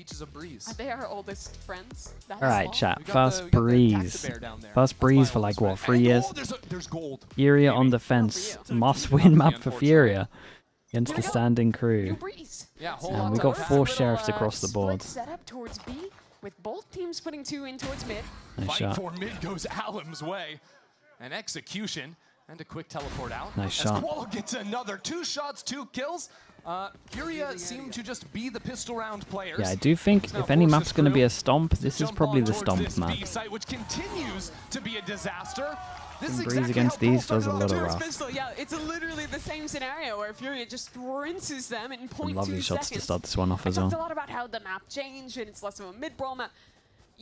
beaches of Breeze. Are they our oldest friends? All right, chat. First the Breeze. First Breeze for like, what, 3 years? Oh, there's gold. Furia on defense. Must-win map for Furia against the standing crew. Yeah, And we got 4 sheriffs across the board. Set up towards B, with both teams putting 2 in towards mid. Nice Fight shot. for mid goes Alum's way. An execution and a quick teleport out. Nice shot. Koala gets another 2 shots, 2 kills. Furia seem to just be the pistol round players. Yeah, I do think if any map's going to be a stomp, this is probably the stomp map. Site, which continues to be a disaster. This is Breeze against these does a little rough. Yeah, it's literally the same scenario where Furia just rinses them in 0.2 seconds. Lovely shots to start this one off as well. I talked a lot about how the map changed and it's less of a mid-brawl map.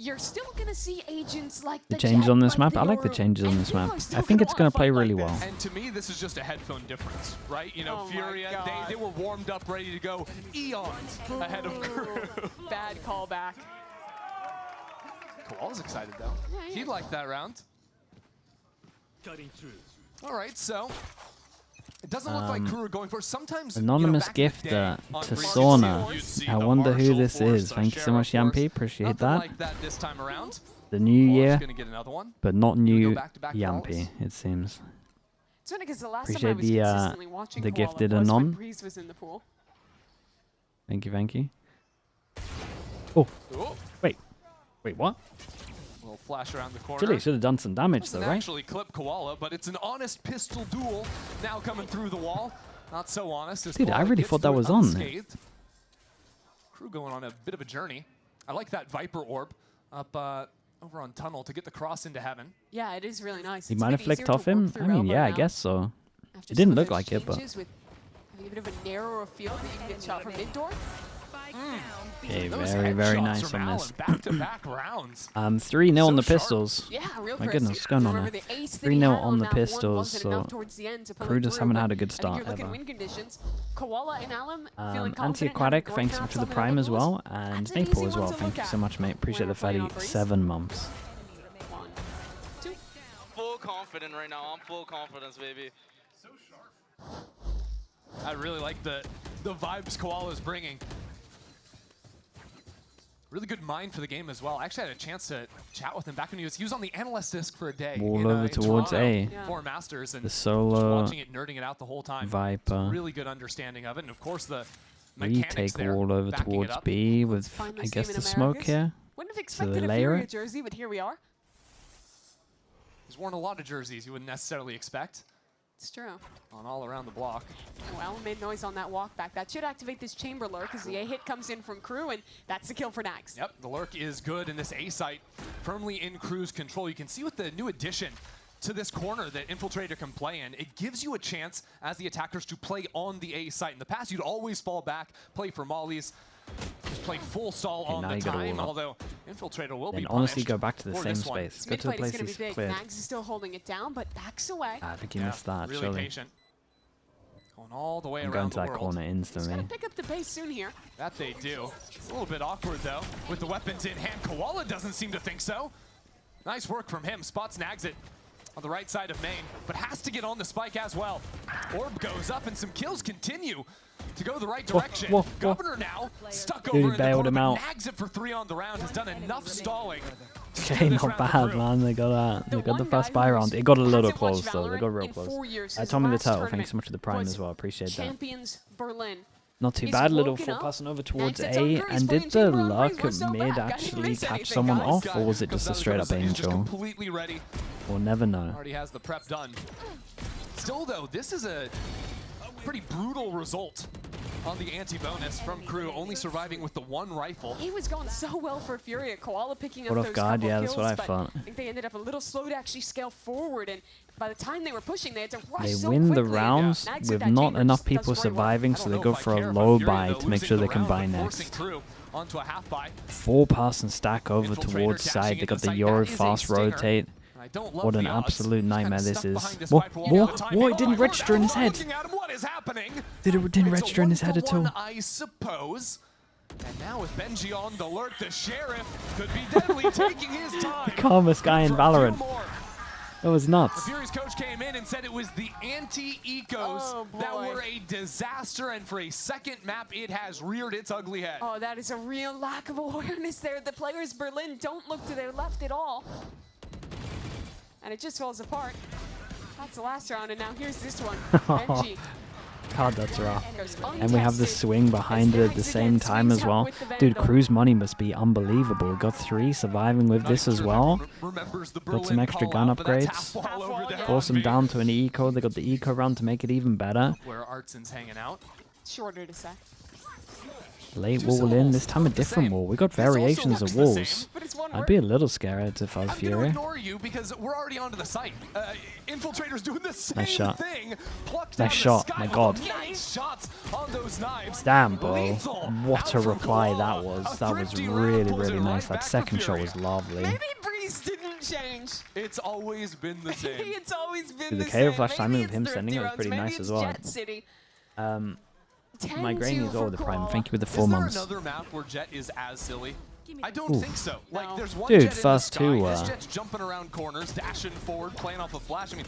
You're still going to see agents like the changes on this map. I like the changes on this map. I think it's going to play really well. And to me, this is just a headphone difference, right? You know, Furia, they were warmed up, ready to go eons ahead of KRU. Bad callback. Koala's excited, though. Yeah, he liked that round. Cutting through. All right, so it doesn't look like KRU are going for sometimes. Anonymous gifter to Sauna. I wonder who this is. Thank you so much, Yampy. Appreciate that. Like that this time around. The new year, but not new Yampy, it seems. It's funny because the last Appreciate time I was consistently watching the Koala gifted was when Anon. Breeze was in the pool. Thank you, thank you. Oh, wait, what? We'll flash around the corner. Chili should have done some damage though, right? Actually clip Koala, but it's an honest pistol duel now coming through the wall. Not so honest. Dude, I really thought that was on. KRU going on a bit of a journey. I like that Viper orb up over on tunnel to get the cross into heaven. Yeah, it is really nice. He might have flicked off him. I mean, yeah, I guess so. It didn't look like it, but having a bit of a narrower field that you can get shot from mid door. Okay, very, very nice on this. Back-to-back rounds. 3-0 on the pistols. Yeah, real My goodness, what's going on there? 3-0 on the pistols, so KRU just haven't had a good start ever. Anti-Aquatic, thanks so much for the Prime as well, and Maple as well. Thank you so much, mate. Appreciate the 37 months. Full confident right now. I'm full confidence, baby. So sharp. I really like the vibes Koala's bringing. Really good mind for the game as well. I actually had a chance to chat with him back when he was on the analyst disc for a day. Wall over towards A. For Masters, and the solo watching it, nerding it out the whole time. Viper. Really good understanding of it, and of course the retake wall over towards B with I guess the smoke here. Wouldn't have expected a Furia jersey, but here we are. He's worn a lot of jerseys you wouldn't necessarily expect. It's true. On all around the block. Well, made noise on that walk back. That should activate this chamber lurk as the A hit comes in from KRU, and that's the kill for NagZ. Yep, the lurk is good, and this A site firmly in KRU's control. You can see with the new addition to this corner that Infiltrator can play in, it gives you a chance as the attackers to play on the A site. In the past, you'd always fall back, play for mollies, just play full stall on the time, although Infiltrator will be honestly go back to the same space. Go to the place he's cleared. NagZ is still holding it down, but backs away. I think he missed that, really surely. Patient. Going all the way I'm around going to that corner instantly. He's gonna pick up the pace soon here. That they do. It's a little bit awkward though, with the weapons in hand. Koala doesn't seem to think so. Nice work from him. Spots NagZ on the right side of main, but has to get on the spike as well. Orb goes up and some kills continue to go the right direction. Governor now stuck over in the corner, NagZ for 3 on the round, has done enough stalling. Okay, not bad, man. They got that. They got the first buy round. It got a little close, though. They got real close. Tommy the Turtle, thanks so much for the Prime as well. Appreciate that. Not too bad. Little full passing over towards A. And did the luck at mid actually catch someone off, or was it just a straight up angel? We'll never know. Already has the prep done. Still, though, this is a pretty brutal result on the anti-bonus from KRU, only surviving with the 1 rifle. He was going so well for Furia. Koala picking up those couple yeah, kills, that's what I thought. I think they ended up a little slow to actually scale forward, and by the time they were pushing, they had to rush They so win quickly. the rounds with not enough people surviving, so they go for a low buy to make sure they can buy next. 4-pass and stack over towards side. They got the Euro fast rotate. What an absolute nightmare this is. What? It didn't register in his head. It didn't register in his head at all. I suppose. And now with benG on the lurk, the sheriff could be deadly taking his time. The calmest guy in VALORANT. That was The nuts. Fury's coach came in and said it was the anti-ecos that were a disaster, and for a second map, it has reared its ugly head. Oh, that is a real lack of awareness there. The players Berlin don't look to their left at all. And it just falls apart. That's the last round, and now here's this one. benG. God, that's rough. And we have the swing behind it at the same time as well. Dude, KRU's money must be unbelievable. Got 3 surviving with this as well. Got some extra gun upgrades. Force them down to an eco. They got the eco round to make it even better. Where Artsen's hanging out. Shorter to say. Late wall in, this time a different wall. We got variations of walls. I'd be a little scared if I was Furia. I'm going to ignore you because we're already onto the site. Infiltrator's doing the same thing. Nice shot, my god. Nice shots on those knives. Damn, bro. What a reply that was. That was really, really nice. That second shot was lovely. Maybe Breeze didn't change. It's always been the same. It's always been the The same. KO flash timing with him sending it was pretty nice as well. My grainy is over the prime. Thank you for the 4 months. Is there another map where Jet is as silly? I don't think so. Like, there's one Dude, Jet first in the two, sky. This Jet's jumping around corners, dashing forward, playing off a flash. I mean,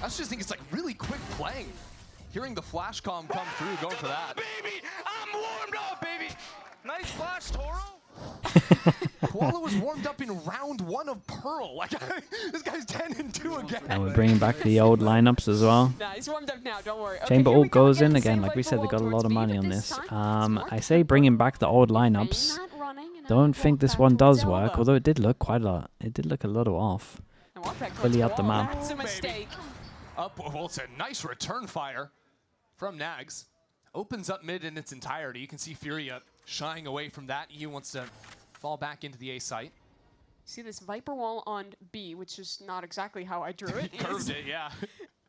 I just think it's like really quick playing. Hearing the flash comm come through, going for that. Baby, I'm warmed up, baby. Nice flash, Toro. Koala was warmed up in round 1 of Pearl. Like, this guy's 10-2 again. And we're bringing back the old lineups as well. Nah, he's warmed up now, don't worry. Chamber ult goes in again. Like we said, they got a lot of money on this. I say bringing back the old lineups. Don't think this one does work, although it did look quite a lot. It did look a little off. Fully out the map. That's a mistake. Well, it's a nice return fire from NagZ. Opens up mid in its entirety. You can see Furia shying away from that. EU wants to fall back into the A site. See this Viper wall on B, which is not exactly how I drew it. He curved it, yeah.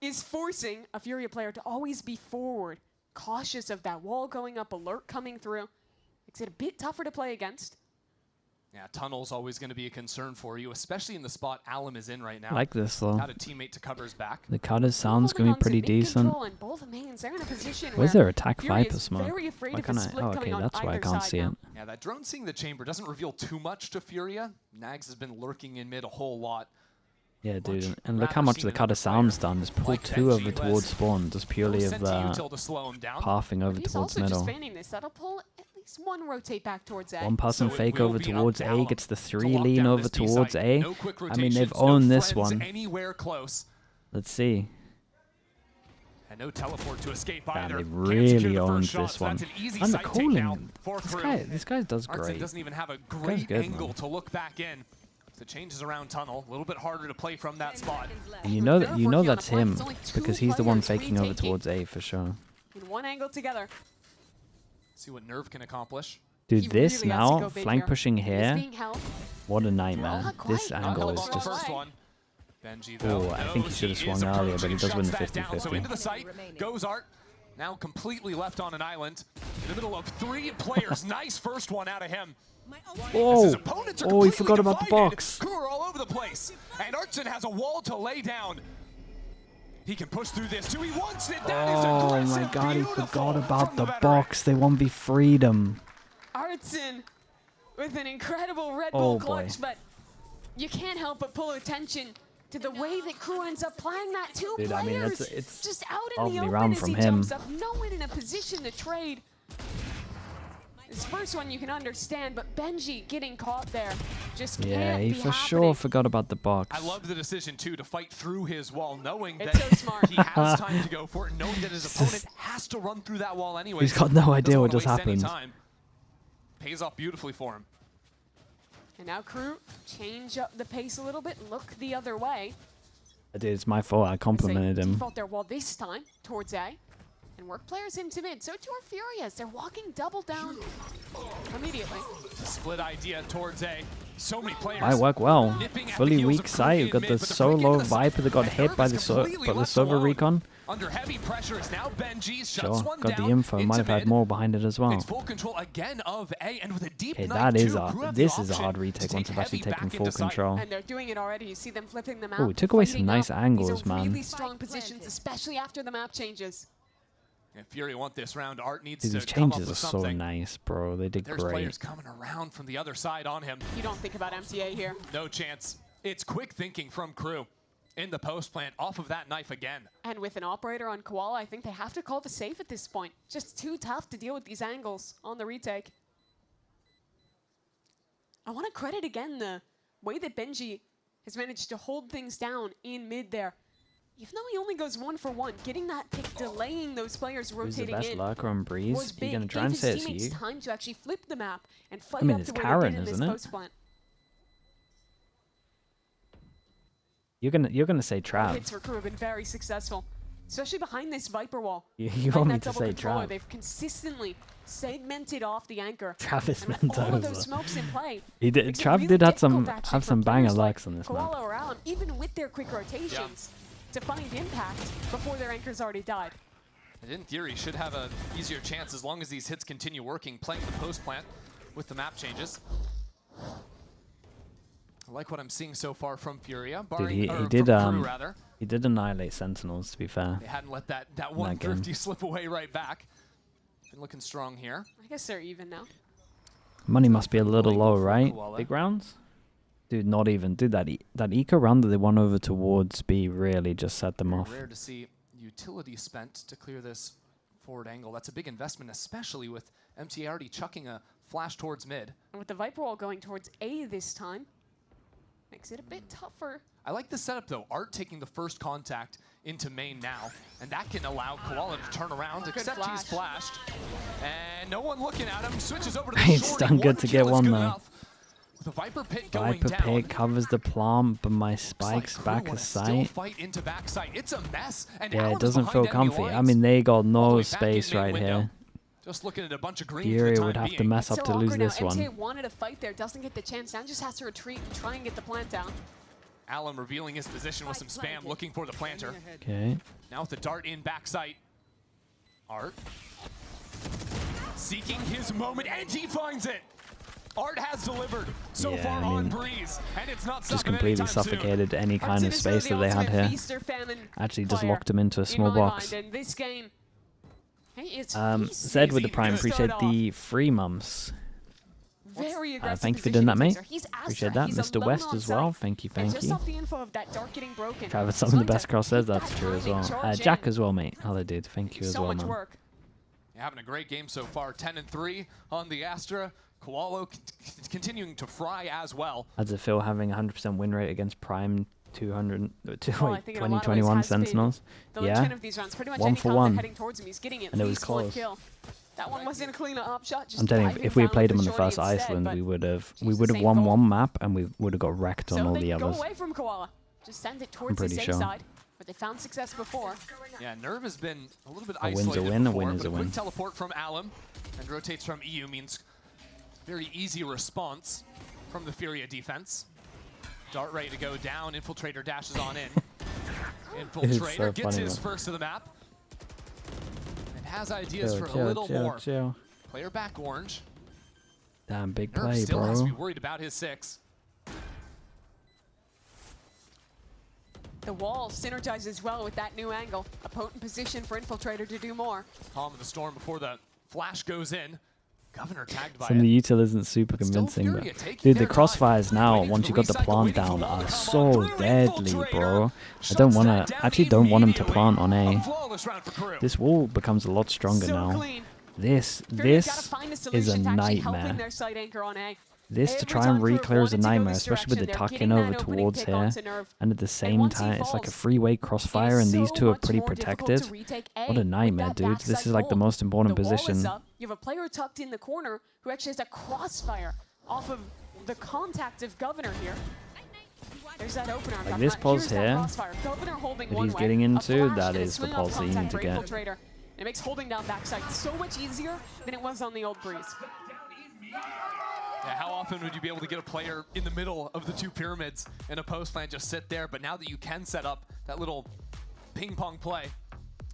Is forcing a Furia player to always be forward, cautious of that wall going up, alert coming through. Makes it a bit tougher to play against. Yeah, tunnel's always going to be a concern for you, especially in the spot Alum is in right now. I like this though. Got a teammate to cover his back. The cutter sounds going to be pretty decent. Where's their attack Viper smoke? Why can't I? Oh, okay, that's why I can't see it. Yeah, that drone seeing the chamber doesn't reveal too much to Furia. NagZ has been lurking in mid a whole lot. Yeah, dude, and look how much the cutter sound's done. Just pull 2 over towards spawn, just purely of pathing over towards middle. That'll pull at least 1 rotate back towards A. 1 person fake over towards A, gets the 3 lean over towards A. I mean, they've owned this one. Let's see. And no teleport to escape either. They've really owned this one. And the cooling. This guy does great. Doesn't even have a great angle to look back in. The changes around tunnel, a little bit harder to play from that spot. And you know that's him, because he's the one faking over towards A for sure. In 1 angle together. See what Nerve can accomplish. Dude, this now, flank pushing here, what a nightmare. This angle is just... benG, oh, I think he should have swung earlier, but he does win the 50-50. So into the site goes Art, now completely left on an island. In the middle of 3 players, nice first one out of him. Oh, he forgot about the box. KRU are all over the place, and Artsen has a wall to lay down. He can push through this too. He wants it. Oh my god, he forgot about the box. They 1v freedom. Artsen with an incredible Red Bull clutch, but you can't help but pull attention to the way that KRU ends up playing that 2 Dude, players. I mean, it's just out in the open round as from he him. jumps up. No one in a position to trade. This first one you can understand, but benG getting caught there just can't Yeah, he be for happening. sure forgot about the box. I love the decision, too, to fight through his wall, knowing It's that so smart. he has time to go for it, knowing that his opponent has to run through that wall anyway. He's got no idea what just happened. Pays off beautifully for him. And now KRU change up the pace a little bit, look the other way. Dude, it's my fault. I complimented him. Default their wall this time towards A. And work players into mid. So too are Furias. They're walking double down immediately. Split idea towards A. So many players. Might work well. Fully weak side. We've got the solo Viper that got hit by the Sova recon. Under heavy pressure is now benG. Sure, got the info. Might have had more behind it as well. Full control again of A, and with a deep okay, that is this is a hard retake once I've actually taken full control. And they're doing it already. You see them flipping the map. Oh, we took away some nice angles, These are man. really strong positions, especially after the map changes. If Fury want this round, Art needs Dude, to these come up changes with are something. so nice, bro. They did There's great. players coming around from the other side on him. You don't think about MTA here. No chance. It's quick thinking from KRU. in the post plant off of that knife again. And with an operator on Koala, I think they have to call the safe at this point. Just too tough to deal with these angles on the retake. I want to credit again the way that benG has managed to hold things down in mid there. Even though he only goes 1 for 1, getting that pick, delaying those players rotating in. Who's the best lurker on Breeze? You're going to try and say it's you? Time to actually flip the map and fight I mean, up it's to where Karen, they did in isn't this it? post plant. You're gonna say Trav. Hits for crew have been very successful, especially behind this Viper wall. You want me to say Trav? They've consistently segmented off the anchor. Travis and with all of those Mendoza. smokes in play, He did. Trav really did have difficult some for banger players like lurks on this map. Koala or Allen, even with their quick rotations, to find impact before their anchor's already died. And in theory, should have an easier chance as long as these hits continue working, playing the post plant with the map changes. I like what I'm seeing so far from Furia. Dude, Barring, he did annihilate Sentinels, to be fair. They hadn't let that one thrifty slip away right back. Been looking strong here. I guess they're even now. Money must be a little low, right? Big rounds? Dude, not even. Dude, that eco round that they won over towards B really just set them off. Rare to see utility spent to clear this forward angle. That's a big investment, especially with MTA already chucking a flash towards mid. And with the Viper wall going towards A this time, makes it a bit tougher. I like the setup though. Art taking the first contact into main now, and that can allow Koala to turn around, except he's flashed. And no one looking at him. Switches over to the It's shorty. done good to get one though. The Viper pit going Viper down. pit covers the plant, but my spike's back of sight. Fight into backside. It's a mess. And Yeah, Allen it doesn't feel behind enemy comfy. I lines. mean, they got All the no way back in space main right window. here. Just looking at a bunch of green. Furia for the would time have to being. mess up So to lose awkward this now. one. MTA wanted a fight there, doesn't get the chance. Now just has to retreat and try and get the plant down. Allen revealing his position with some spam, looking for the planter. Okay. Now with the dart in backside. Art. Seeking his moment, and he finds it! Art has delivered so far on Breeze, and it's not just completely suffocated any kind of space that they had here. Actually just locked him into a small box. Zed with the prime, appreciate the free mums. Very thank you for doing that, mate. Appreciate that. Mr. West as well. Thank you, thank you. Travis, some of the best crosses, that's true as well. Jack as well, mate. Hello, dude. Thank you as well, man. You're having a great game so far. 10-3 on the Astra. Koala continuing to fry as well. How does it feel having 100% win rate against prime 2021 Sentinels? Yeah, 1 for 1. And it was close. That one wasn't a clean up shot. I'm telling you, if we had played him on the first Iceland, we would have won one map and we would have got wrecked on all the others. Go away from Koala. Just send it towards the safe side. But they found success before. Yeah, Nerve has been a little bit A win's isolated a win, before, a win is but a win. quick teleport from Alum and rotates from EU means very easy response from the Furia defense. Dart ready to go down. Infiltrator dashes on in. Infiltrator so gets funny, his first of the map. And has ideas for a little more. Player back orange. Damn, big Nerve play, still has to be bro. worried about his 6. The wall synergizes well with that new angle. A potent position for Infiltrator to do more. Palm of the storm before the flash goes in. Governor tagged by Some of the util isn't super convincing, but dude, the crossfires now, once you got the plant down, are so deadly, bro. I actually don't want him to plant on A. This wall becomes a lot stronger now. This is a nightmare. This to try and re-clear is a nightmare, especially with the tuck-in over towards here. And at the same time, it's like a freeway crossfire, and these two are pretty protected. What a nightmare, dude. This is like the most important position. You have a player tucked in the corner who actually has a crossfire off of the contact of Governor here. There's that opener. Like this pulse here that he's getting into, that is the pulse that you need to get. It makes holding down backside so much easier than it was on the old Breeze. Yeah, how often would you be able to get a player in the middle of the two pyramids in a post plant just sit there? But now that you can set up that little ping pong play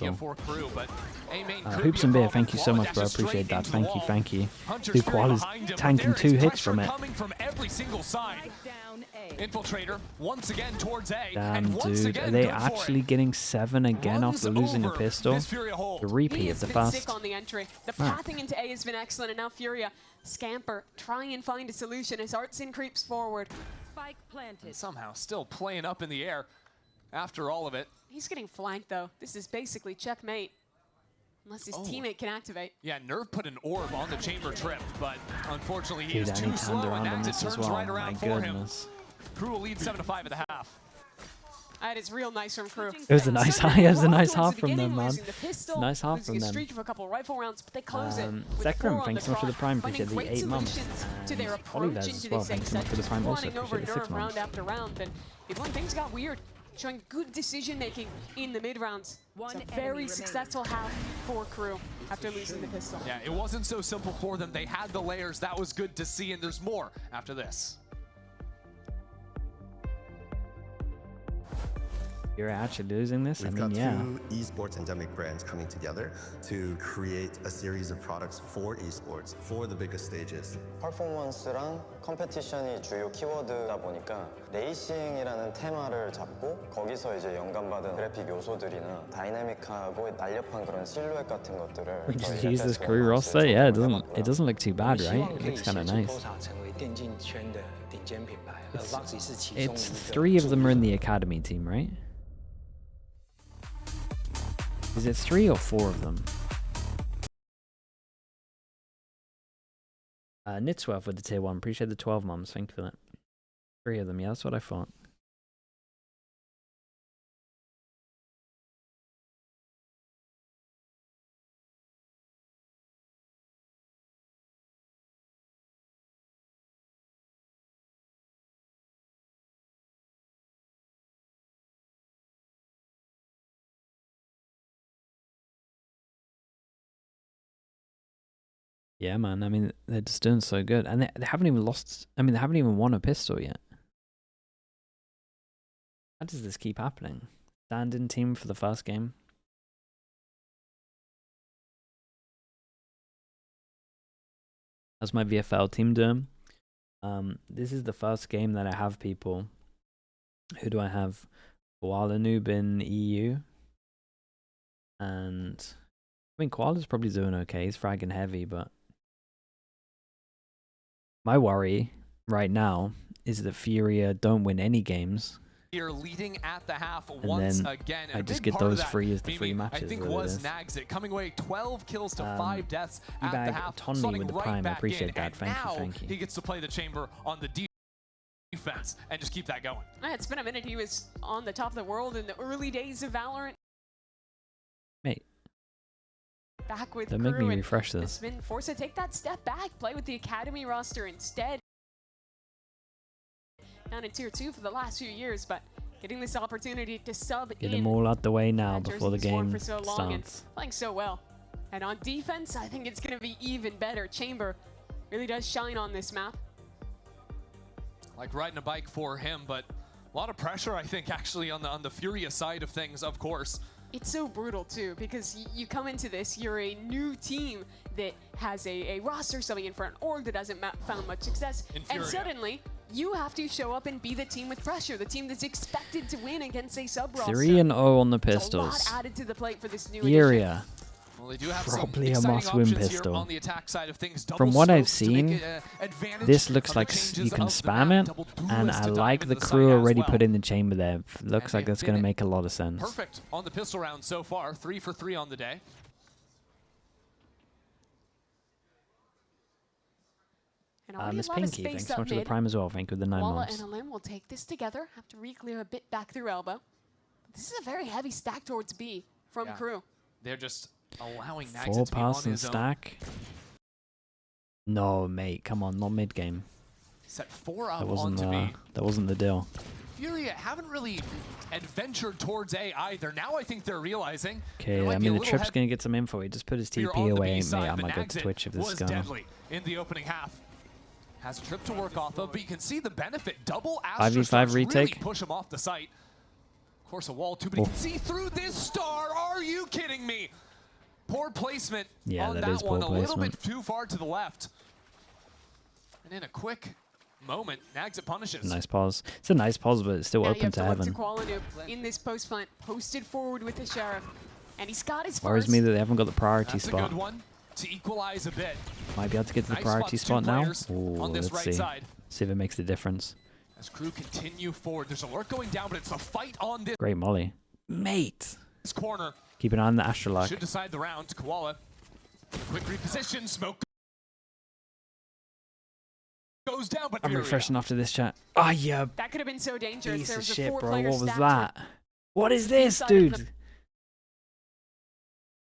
beautiful. For KRU, but Hoops and Beer, thank you so much, bro. Appreciate that. Thank you. Dude, Koala's tanking 2 hits from it. Coming from every single side. Infiltrator once again towards A. Damn, and once dude. again, Are they good for actually it. getting 7 again Runs after losing a over pistol? this Furia hold. The repeat He of has the been fast. sick on the entry. The pathing into A has been excellent, and now Furia scamper, try and find a solution as Artsin creeps forward. Spike planted. Somehow still playing up in the air after all of it. He's getting flanked, though. This is basically checkmate. Unless his teammate can activate. Yeah, Nerve put an orb on the chamber trip, but unfortunately he Dude, is I too need to slow, hand and around on NagZ this as turns well. right around My for goodness. him. Crew will lead 7-5 at the half. That is real nice from Crew. It was a nice Started it was a wrong nice towards half the from them, beginning, man. losing the pistol, Nice half losing from a them. streak of a couple rifle rounds, but they close it. with Zekrom, 4 on thanks the so much for the clock, prime. finding Appreciate the great 8 months. solutions to their And approach Olives into as well. this Thanks so much for the prime. Also running over appreciate the 6 Nerve round months. after round, and even when things got weird, showing good decision-making in the mid-rounds. It's a very successful half for Crew after losing the pistol. Yeah, it wasn't so simple for them. They had the layers. That was good to see, and there's more after this. You're actually losing this? We've I mean, got yeah. 2 esports endemic brands coming together to create a series of products for esports for the biggest stages. 퍼포먼스랑 컴페티션이 주요 키워드다 보니까 레이싱이라는 테마를 잡고 거기서 이제 영감받은 그래픽 요소들이나 다이내믹하고 날렵한 그런 실루엣 같은 것들을 We just use this crew roster. Yeah, it doesn't look too bad, right? It looks kind of nice. It's 3 of them are in the academy team, right? Is it 3 or 4 of them? Nitsworth with the tier 1. Appreciate the 12 mums. Thank you for that. 3 of them. Yeah, that's what I thought. Yeah, man. I mean, they're just doing so good, and they haven't even lost. I mean, they haven't even won a pistol yet. How does this keep happening? Stand-in team for the first game. How's my VFL team doing? This is the first game that I have people. Who do I have? Koala Noob in EU. And I mean, Koala's probably doing okay. He's fragging heavy, but my worry right now is that Furia don't win any games. You're leading at the half And once then again. And I a just big get part of those that, free as the free Mimi, matches. I think really was is. NagZ coming away 12 kills to 5 deaths at Ebag the half. Tonmi slotting with the right prime. I back appreciate in, that. and Thank you, now thank you. he gets to play the chamber on the defense and just keep that going. Yeah, it's been a minute. He was on the top of the world in the early days of VALORANT. Mate, Back with don't make Crew, me and refresh has this. been forced to take that step back, play with the academy roster instead. Down in tier 2 for the last few years, but getting this opportunity to sub Get in. them all out the way now Jersey before the Swarm game for so long and starts. playing so well. And on defense, I think it's going to be even better. Chamber really does shine on this map. Like riding a bike for him, but a lot of pressure, I think, actually on the Furia side of things, of course. It's so brutal too, because you come into this, you're a new team that has a roster subbing in for an org that hasn't found much success, and suddenly you have to show up and be the team with pressure, the team that's expected to win against a sub roster. 3-0 on the There's pistols. a lot added to the plate for this new Furia. Well, they do have Probably a some must-win options pistol. Here on the attack side of things. From what I've Double scopes to seen, make advantage this looks of the like changes you can of the spam map. it, Double and duelist I to like dive the into crew site as already well. put in the chamber there. Looks And like they've that's going to been make a lot of sense. Perfect on the pistol round so far. 3 for 3 on the day. And Miss Pinky, thanks so much for the prime as well. Thank you for the 9 Walla months. and Alim will take this together, have to re-clear a bit back through elbow. This is a very heavy stack towards B from Crew. They're just allowing NagZ 4 to be on pass and his own. stack. No, mate, come on, not mid game. Set 4 up That wasn't onto B. that wasn't the deal. Furia haven't really adventured towards A either. Now I think they're realizing. Okay, I mean the trip's gonna get some info. He just put his TP away, mate. I might go to Twitch if this is going on. Deadly in the opening half. Has a trip to work off of, but you can see the benefit. Double Astra 5v5 retake. really push him off the site. Of course, a wall too, but you can see through this star. Are you kidding me? Poor placement on that that is poor one. A little placement. bit too far to the left. And in a quick moment. NagZ punishes. Nice pause. It's a nice pause, but it's still Now open to heaven. In this post plant, posted forward with the Sheriff, and he's got his Worries first. me that they haven't got the priority That's spot. a good one to equalize a bit. Might be able to get to the Nice priority spot, spot now. players Ooh, on this let's right see. side. See if it makes the difference. As crew continue forward, there's a lurk going down, but it's a fight on this Great molly. Mate! corner. Keep an eye on the Astrolock. Should decide the round. Koala. Quick reposition. Smoke goes down, but I'm Furia. refreshing after this chat. Ah, yeah. That could have been so dangerous. Piece There of was a shit, bro. four-player What was stack that? What is this, side of the dude?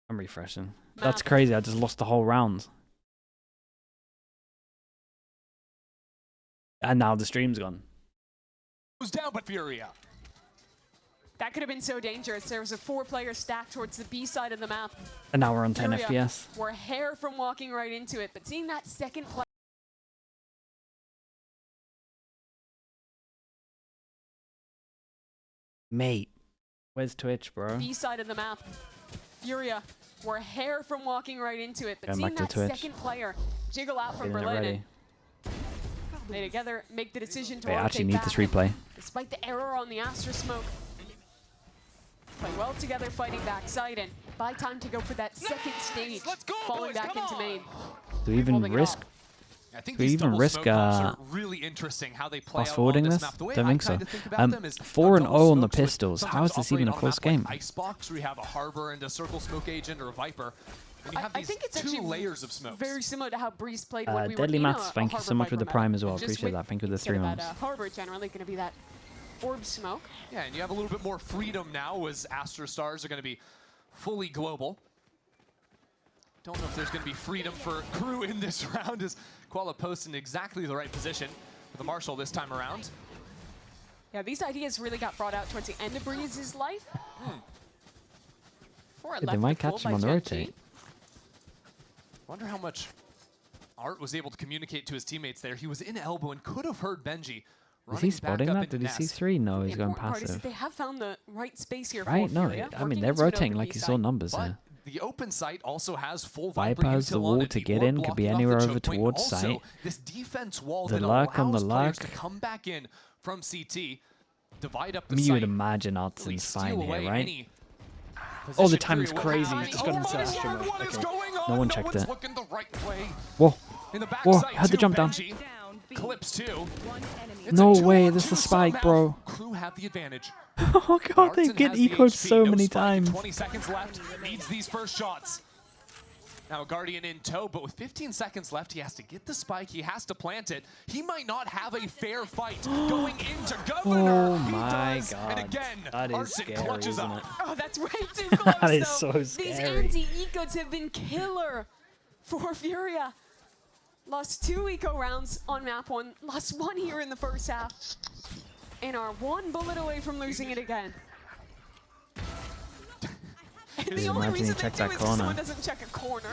I'm refreshing. That's crazy. I just lost the whole round. And now the stream's gone. Goes down, but Furia. That could have been so dangerous. There was a four-player stack towards the B side of the map. And now we're on 10 Furia FPS. We're a hair from walking right into it, but seeing that second play. Mate, where's Twitch, bro? B side of the map. Furia, we're a hair from walking right into it, but Going seeing back to that Twitch. second player jiggle out from Getting it Berlin, ready. and they together make the decision to They actually rotate need back, this and replay. despite the error on the Astra smoke, play well together, fighting backside, and buy time to go for that second stage, Let's go, falling boys, back come into on. main. Do we even Holding it risk off. I think Do we these even double risk, smoke bombs are really interesting how they play fast out on forwarding this this? map. The way Don't I think so. kinda think about them is 4-0 double on the smokes would pistols. How sometimes is this even operate a on close map like game? Icebox, where you have a Harbor and a Circle Smoke Agent or a Viper. And you have I these think it's two actually layers of smokes. very similar to how Breeze played when we Deadly were in Maths, a thank you Harbor so much for Viper the map. Prime as well. Just Appreciate with- that. Thank you for the instead 3 of months. that, Harbor generally going to be that orb smoke. Yeah, and you have a little bit more freedom now as Astra Stars are going to be fully global. Don't know if there's going to be freedom for crew in this round as Koala posts in exactly the right position for the Marshal this time around. Yeah, these ideas really got brought out towards the end of Breeze's life. Before it They left might the pool catch him by on the benG. rotate. Wonder how much Art was able to communicate to his teammates there. He was in elbow and could have heard benG. Is he running spotting back up that? into Did he see nest. 3? No, The he's going important part is that passive. they have found the right space here Right? for No, Furia, I mean, working they're into an rotating open like B he side. saw numbers But there. the open site also has full Viper Viper has the util wall on it. to The get orb in, could be blocking off anywhere the over choke point. towards Also, site. this defense wall The that lurk on the allows players to lurk. come back in from CT, divide up the You would site, imagine really Artson's steal fine away here, right? any Oh, the position timing's Furia will crazy. have. He's just got into Oh, Astra mode. what is Okay. going No on? one checked one's it. looking the right way. Whoa. In the back Whoa, side, had the too, jump down. benG. Clips too. It's No a way, 2-on-2 this is the spike, somehow. bro. Crew have the advantage. Oh god, they Artson get has the ecoed HP, so no many spike, times. 20 seconds left. Needs these first shots. Now Guardian in tow, but with 15 seconds left, he has to get the spike. He has to plant it. He might not have a fair fight going into Governor. Oh He my does. god. And again, That is Artson scary, clutches isn't up. it? Oh, that's way too close. That is though. so These scary. anti-ecods have been killer for Furia. Lost 2 eco rounds on map 1. Lost 1 here in the first half. And are 1 bullet away from losing it again. And Just the only imagine he reason they checked do that is corner. someone doesn't check a corner.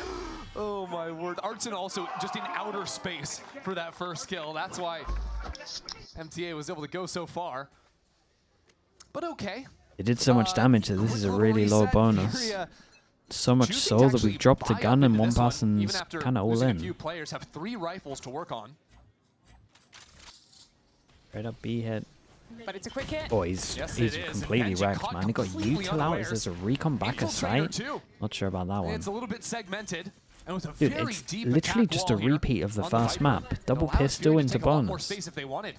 Oh my word. Artson also just in outer space for that first kill. That's why MTA was able to go so far. But okay. They did so much damage that this is a really low bonus. Furia So much choosing so to that actually we've dropped a buy gun up and into one this one, person's even after kind of all losing a few in. players have 3 rifles to work on. Straight up B hit. But it's a quick hit. Oh, he's Yes, he's it is, and completely benG wrecked, caught man. He got completely util out. Is unawares. this a recon back at Infiltrator sight? too. Not sure about that one. It's a little bit segmented. And with a Dude, very it's deep literally attack just a wall here repeat of the on first Viper. map. It Double allows pistol Furia to into take a lot more bonus. space if they wanted.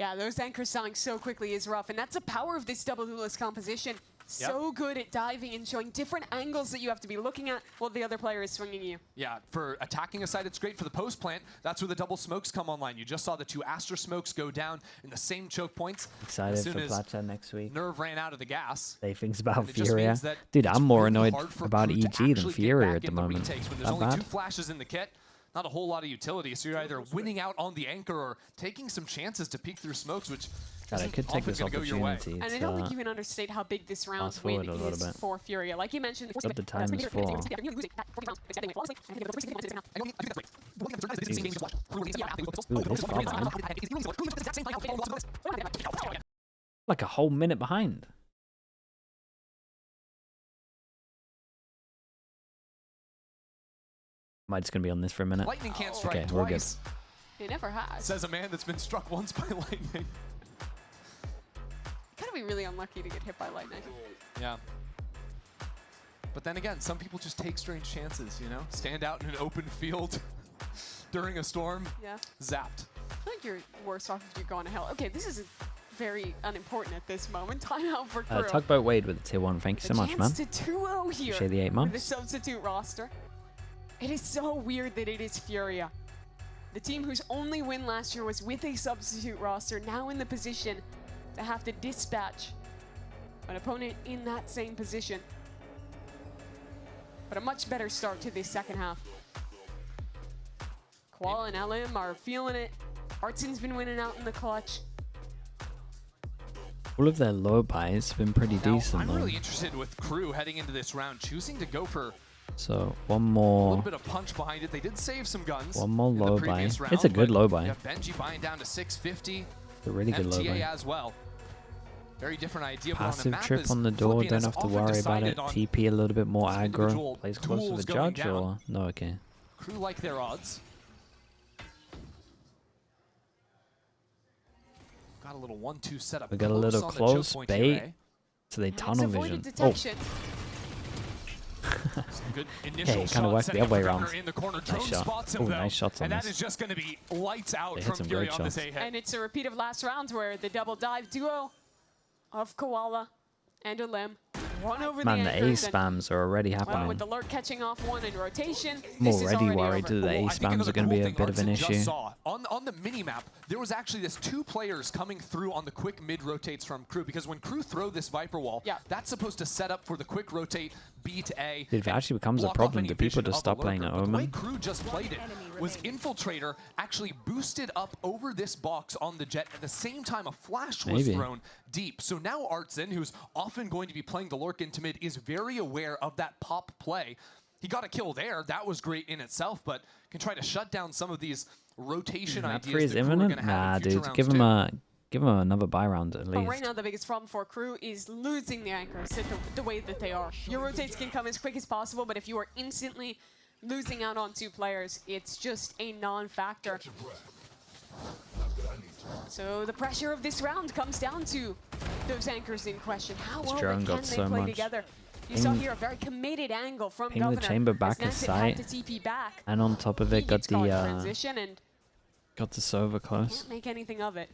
Yeah, those anchors selling so quickly is rough, and that's the power of this double duelist composition. So good at diving and showing different angles that you have to be looking at while the other player is swinging you. Yeah, for attacking a site, it's great. For the post plant, that's where the double smokes come online. You just saw the 2 Astra smokes go down in the same choke points. Excited as soon for as Plata next week. Nerve ran out of the gas. Say things about And it just Furia. means that Dude, it's I'm more really annoyed hard for about crew to EG than actually get Furia back at the in moment. retakes when there's That only bad? 2 flashes in the kit. Not a whole lot of utility, so you're either winning out on the anchor or taking some chances to peek through smokes, which God, I isn't could take often this gonna go your way. opportunity And I don't think you can understate how big this round fast win forward a little is bit. for Furia. Like you mentioned, Got the times 4. Ooh, this far behind. Like a whole minute behind. Am I just going to be on this for a minute? Lightning can't strike okay, twice. It never has. Says a man that's been struck once by lightning. Gotta be really unlucky to get hit by lightning. Yeah. But then again, some people just take strange chances, you know? Stand out in an open field during a storm. Yeah. Zapped. I think you're worse off if you're going to hell. Okay, this is very unimportant at this moment. Timeout for KRU. Tugboat Wade with the tier 1. Thank you so much, man. To 2-0 here. Appreciate the 8 months. The substitute roster. It is so weird that it is Furia. The team whose only win last year was with a substitute roster, now in the position to have to dispatch an opponent in that same position. But a much better start to this second half. Koala and LM are feeling it. Artsin's been winning out in the clutch. All of their low buys have been pretty decent, though. I'm really interested with KRU heading into this round, choosing to go for so one more. A little bit of punch behind it. They did save some guns. One more low buy. Round, it's a good low buy. benG buying down to 650. It's a really good low buy. as well. Very different idea. Passive trip on the door. Don't have to worry about it. TP a little bit more aggro. Plays close to the judge or no? Okay. KRU like their odds. Got a little 1-2 setup. We got a little close bait. So they tunnel vision. Oh. Good initial hey, it kind of worked the other way around. In the corner. Nice shot. Oh, nice shots on and this. that is just going to be lights out they from Furia on this A-hit. And it's a repeat of last round where the double dive duo of Koala and Alem run over Man, the the A spams are already happening. Well, with the lurk catching off one in rotation, I'm already worried that the A spams are going to be a bit of an issue. On the mini-map, there was actually this 2 players coming through on the quick mid-rotates from KRU, because when KRU throw this Viper wall, that's supposed to set up for the quick rotate B to A. If it actually becomes a problem, do people just stop playing at Omen? The way KRU just played it was infiltrator actually boosted up over this box on the jet. At the same time, a flash was thrown deep. So now Artsin, who's often going to be playing the lurk into mid, is very aware of that pop play. He got a kill there. That was great in itself, but can try to shut down some of these rotation ideas that KRU are going to have in future rounds. Give him another buy round at least. Right now, the biggest problem for KRU is losing the anchors the way that they are. Your rotates can come as quick as possible, but if you are instantly losing out on 2 players, it's just a non-factor. So the pressure of this round comes down to those anchors in question. How well can they play together? You saw here a very committed angle from Governor. The chamber back of sight, and on top of it, got the transition and got the Sova close. Can't make anything of it.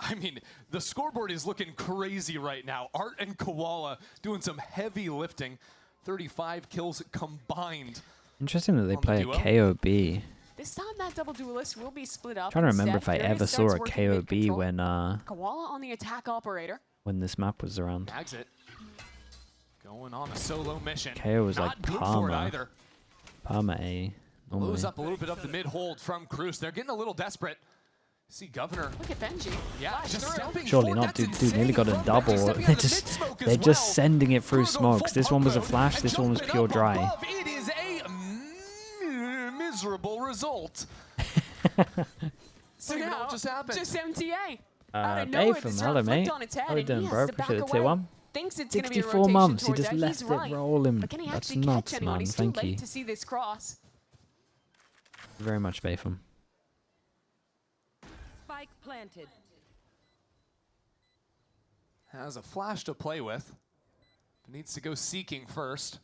I mean, the scoreboard is looking crazy right now. Art and Koala doing some heavy lifting. 35 kills combined. Interesting that they play a KOB. This time that double duelist will be split up. I'm trying to remember if I ever saw a KOB when Koala on the attack operator. When this map was around. NagZ going on a solo mission. KO was not like good Palmer. for it either. Palmer A. Blows up a little bit of the mid hold from KRU. They're getting a little desperate. See Governor. Look at benG. Yeah, just stepping surely forward. not. Dude nearly got a double. They're just sending it through smokes. This one was a flash. This one was pure dry. It is a miserable result. So now, what just happened? Just MTA. Bay from hello, mate. How you doing, bro? Appreciate it. Tier 1. Thinks it's 64 months. He just left it rolling. That's nuts, man. Thank you. To see this cross. Very much, Bayfam. Spike planted. Has a flash to play with. But needs to go seeking first.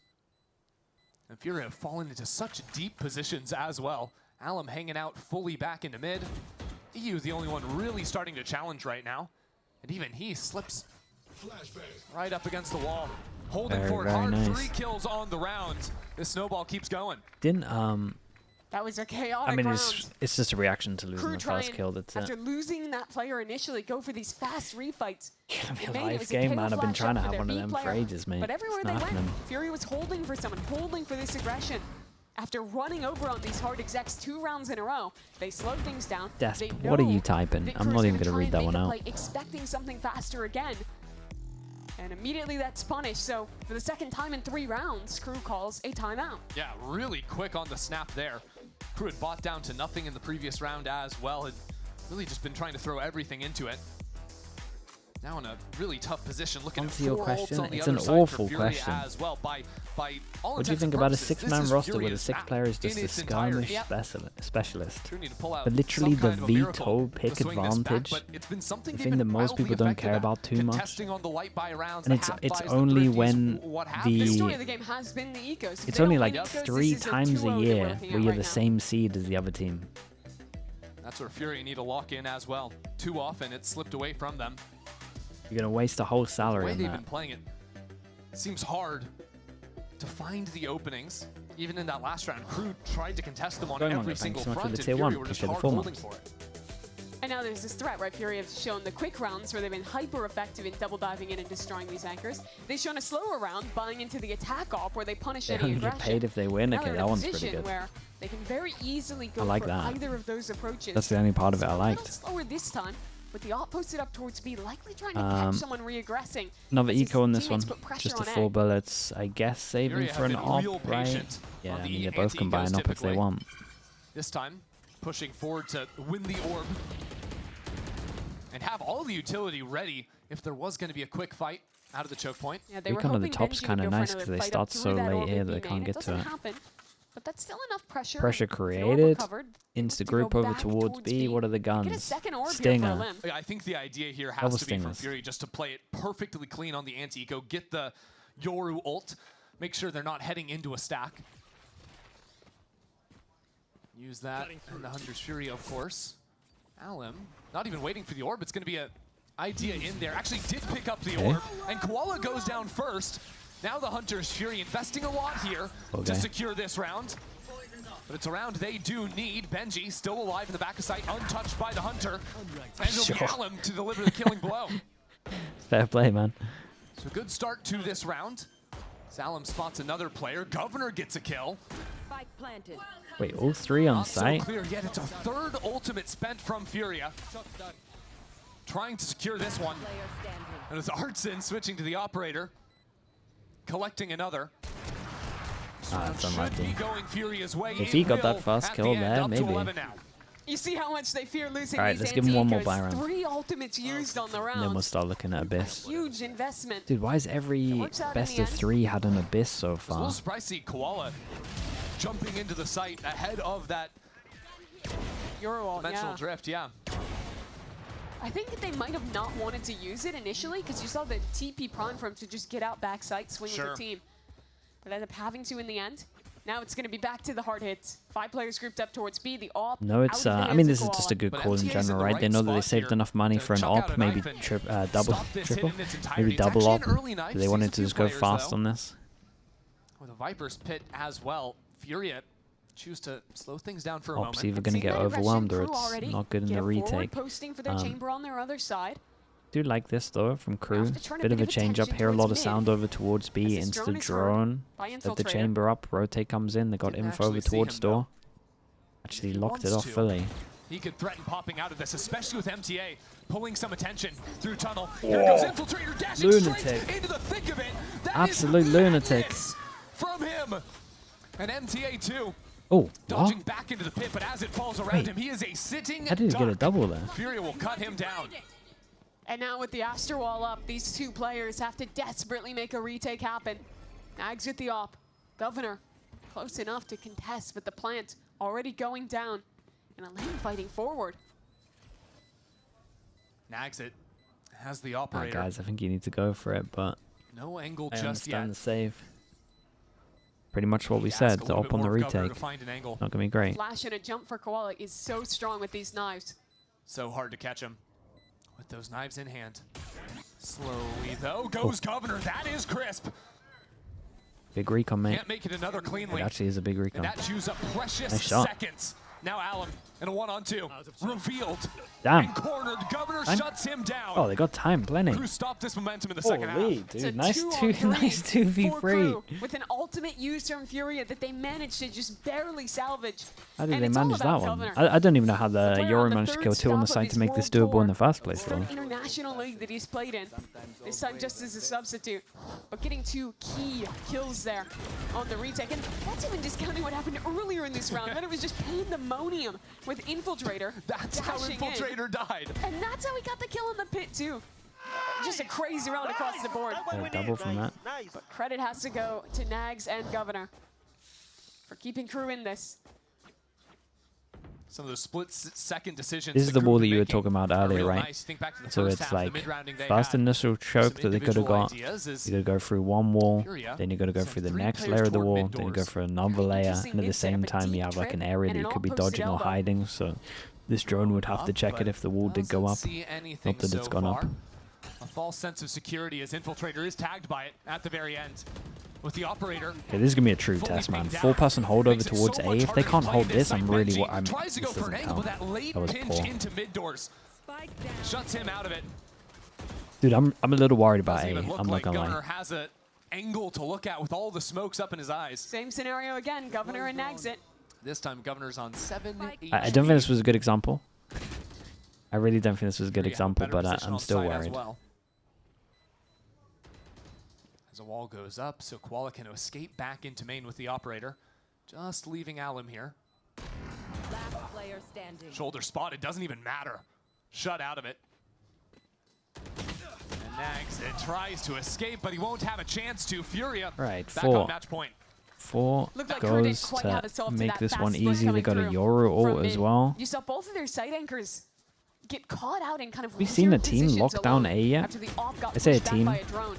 And Furia have fallen into such deep positions as well. Alum hanging out fully back into mid. EU is the only one really starting to challenge right now. And even he slips right up against the wall. Holding for it hard. Nice. 3 kills on the round. This snowball keeps going. That was a chaotic I mean, round. it's just a reaction to losing KRU the first kill. That's after losing that player initially, go for these fast refights. Yeah, live game, man. I've been trying to have one of them for ages, mate. But everywhere they went, Fury was holding for someone, holding for this aggression. After running over on these hard execs 2 rounds in a row, they slowed things down. Desp, what are you typing? I'm not even going to read that one out. Expecting something faster again. And immediately that's punished. So for the second time in 3 rounds, KRU calls a timeout. Yeah, really quick on the snap there. KRU had bought down to nothing in the previous round as well. Had really just been trying to throw everything into it. Now in a really tough position, looking at Answer your 4 question. ults on the It's other an side for awful Furia question. as well. By all What do you intents think and about a purposes, this 6-man is roster with a Furia's 6 map player is just in a its entirety. skirmish specialist? True need to pull out But literally some the kind of a miracle veto to pick swing this back, advantage, but it's been something the they've thing that been most wildly people don't effective care at. about too much. Contesting on the light buy rounds, And the it's half buys, the only thrifties, when what have the- you. The story of the game has been the ecos. If It's they only don't like win ecos, this 3 is a times 2-0 a that we're year looking at where you're right the now. same seed as the other team. That's where Furia need to lock in as well. Too often it's slipped away from them. You're going to waste a whole The salary way on they've that. been playing it seems hard to find the openings. Even in that last round, KRU tried to contest them on Going on every it, thanks single so much for front, the and tier Furia 1. were just Appreciate the hard 4 holding months. for it. And now there's this threat, right? Furia have shown the quick rounds where they've been hyper effective in double diving in and destroying these anchors. They've shown a slower round, buying into the attack op where they punish They any only get aggression. paid if they win. Now Okay, they're in that a one's pretty position good. where they can very easily go I like for that. either of those approaches. That's the only part of it I A liked. little slower this time, with the op posted up towards B, likely trying to catch someone re-aggressing. Another as his eco in this one. teammates put pressure Just the on 4 A. bullets, I guess, saving Furia for have an been op, real right? patient Yeah, on I the mean, they both can buy an anti-ecos op if they typically. want. This time, pushing forward to win the orb and have all the utility ready if there was going to be a quick fight out of the choke point. Yeah, they were Recon on the hoping top's benG would kinda go for nice another 'cause they fight start up through so that late orb here in that they B can't main. get to doesn't it. happen, but that's still enough pressure. Pressure With the orb created. recovered, Insta to go group over back towards B. What are the Get a guns? second orb here for Stinger. Lim. I think the idea here has Double to be from stingers. Fury just to play it perfectly clean on the anti-eco, get the Yoru ult, make sure they're not heading into a stack. Use that in the Hunter's Fury, of course. Alim, not even waiting for the orb. It's going to be an idea in there. Actually did pick up the orb, and Koala goes down first. Now the Hunter's Fury investing a lot here to secure this round. But it's a round they do need. benG still alive in the back of sight, untouched by the Hunter. And it'll be Alim to deliver the killing blow. Fair play, man. So good start to this round. Alim spots another player. Governor gets a kill. Spike planted. Wait, all 3 on Not so site? clear yet. It's a third ultimate spent from Furia. Trying to secure this one. Player standing. And it's Artson switching to the operator. Collecting another. That's Should unlucky. be going Furia's way. If he It got that will first at kill the end, there, up to maybe. 11 now. You see how much they fear losing Alright, these let's give him one more anti-ecos. buy round. 3 ultimates used on the And then we'll round. start looking at Abyss. Huge investment. Dude, why is every works out in best the of end. 3 had an Abyss so I was a little far? surprised to see Koala jumping into the site ahead of that Euro dimensional yeah. drift. Yeah. I think that they might have not wanted to use it initially because you saw the TP prime for him to just get out backside, swing with Sure. the team. But ended up having to in the end. Now it's going to be back to the hard hits. 5 players grouped up towards B. The op. No, it's, out of the I hands mean, of this is Koala. just a good But call in MTA 's in general, the right? right They know that they spot saved here enough money to for an chuck out op, a maybe knife and double, stop this triple, hit in its maybe entirety. It's double actually op. an early knife. They wanted Sees to a just few go players, fast though. on this. With a Viper's Pit as well. Furia choose to slow things down for a Ops moment. either going to Seeing get that aggression, overwhelmed or KRU it's already not good in get the a forward retake. posting for their chamber on their other side. Do like this though from KRU. After turning Bit of a bit of change up attention here, a lot towards of sound mid, over towards B, as this insta drone is heard drone. by Set the infiltrator. chamber up, rotate comes in, they got Didn't info over actually see towards him, though. door. Actually locked it wants off to. fully. He could threaten popping out of this, especially with MTA pulling some attention through tunnel. Here goes Infiltrator dashing Lunatic. straight into the thick of it. That Absolute is lunatic. madness from him. And MTA too, Oh, dodging what? back into the pit, but as it falls around Wait. him, he is a sitting How did he get a duck. double there? Furia will cut him down. And now with the Aster Wall up, these 2 players have to desperately make a retake happen. NagZ at the op. Governor close enough to contest, but the plant already going down. And a lane fighting forward. NagZ has the Alright operator. guys, I think you need to go for it, but No angle I just yet. understand the save. Pretty much what we Ask said, a the little op bit on the more of Governor retake. to find an angle. Not gonna be great. Flash and a jump for Koala is so strong with these knives. So hard to catch him with those knives in hand. Slowly though goes Governor. That is crisp. Big recon, mate. Can't make it another It cleanly. actually is a big And recon. that chews up precious Nice shot. seconds. Now Alim in a 1-on-2. Revealed. Damn. And cornered. Governor I'm- shuts him down. Oh, they got time, plenty. KRU stopped this momentum in the second Holy, half. It's a dude, nice 2-on-3 nice for 2v3. KRU with an ultimate use from Furia that they managed to just barely salvage. How did And they it's all manage that about one? Governor. I don't even know how the player Euro on the managed to third kill 2 on the stop of site to his make this world doable in the tour. first place, though. Third international league that he's played in. This time just as a substitute. But getting 2 key kills there on the retake. And that's even discounting what happened earlier in this round. Then it was just pandemonium with Infiltrator That's how dashing in. Infiltrator died. And that's how he got the kill in the pit too. just a crazy round across the board. Double from that. But credit has to go to NagZ and Governor for keeping KRU in this. Some of those split-second decisions. This is the wall that you were talking about earlier, right? Nice. Think back to the So first it's half, like the first initial choke that they could have got. You got to go through one wall, Furia then you got to go sent through the 3 next players layer of the toward wall, mid then you go doors. through another layer, Interesting and at the mid same setup, a time you deep have like an trip area and that you an could be all-posted dodging or elbow. hiding. So this drone would have to check it if the wall did go up. Not that it's gone up. A false sense of security as Infiltrator is tagged by it at the very end. With the operator. Okay, this is gonna be a true test, man. 4-person hold over towards A. If they can't hold this, I'm really what I'm. Tries to go for an angle, but that late was pinch poor. into mid doors shuts him out of it. Dude, I'm a little worried about Doesn't A. even look I'm not like gonna Governor lie. has an angle to look at with all the smokes up in his eyes. Same scenario again, Governor and NagZ. This time, Governor's on 7 I don't think this was a good example. I really don't think this was a good Furia, example, better but position I'm on still site as worried. well. As a wall goes up, so Koala can escape back into main with the operator. Just leaving Alum here. Last player standing. Shoulder spotted, doesn't even matter. Shut out of it. And NagZ tries to escape, but he won't have a chance to. Furia Right, back 4. on match point. 4 Looked like KRU didn't goes quite have a to solve to make that this fast one split easy. They coming got a through Yoru from ult as mid. well. You saw both of their side anchors get caught out in kind of We've seen a weird team positions lock down alone A yet? after the op got I say a pushed back team. by a drone.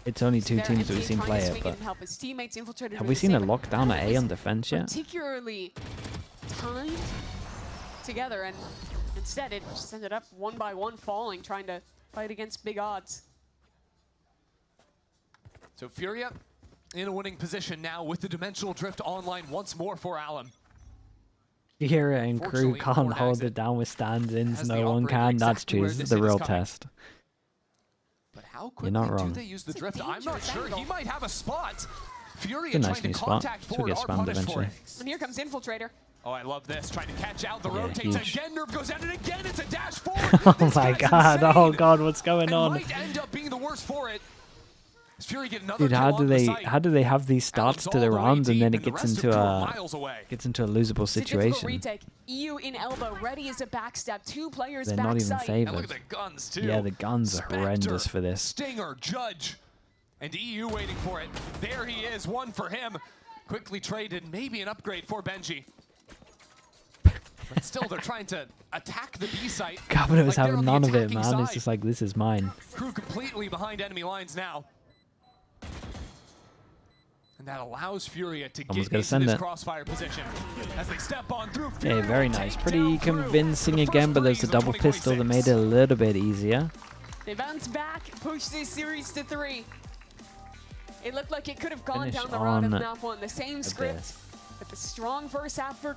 It's only 2 There, teams that NagZ we've seen trying play to it, swing but and help his teammates infiltrated have with we the seen a same, but lockdown none at of A it on was defense yet? particularly timed together, and instead it just ended up one by one falling, trying to fight against big odds. So Furia in a winning position now with the Dimensional Drift online once more for Alum. Furia and KRU Fortunately can't for hold NagZ, it down with stand-ins. has No the one operator can. That's exactly true. where This is this the is real coming. test. But how You're quickly not do wrong. they use the It's a drift? I'm not dangerous sure. He angle. might have a spot. Furia It's a nice trying to new spot. contact This will forward get are spammed punished for eventually. it. And here comes Infiltrator. Oh, I love this. Trying to catch out the Yeah, rotates huge. again. Nerve goes down and again. It's a dash forward. Oh This my guy's god. insane. Oh god, what's going And on? might end up being the worst for it. Does Fury get another Dude, kill how onto do the site? they have these starts to the round and then it the gets rest of into KRU are a miles away. losable It's a difficult situation? retake. EU in elbow, ready as a backstab. 2 players They're not even backside. And look favored. at the guns too. Yeah, the guns are Spectre, horrendous for this. Stinger, Judge, and EU waiting for it. There he is, one for him. Quickly traded, maybe an upgrade for benG. But still, they're trying to attack the B site. Governor was like they're having on the none of it, attacking man. It's side. just like, this is mine. KRU completely behind enemy lines now. And that allows Furia to Someone's get gonna into send this it. crossfire position. As they step on through, Okay, Furia very will nice. take Pretty down KRU. convincing The again, first but there's a breeze of double pistol that made it a 2026. little bit easier. They bounce back, push this series to 3. It looked like it could have gone Finish down the route of on map 1. The same script, this. but the strong first half for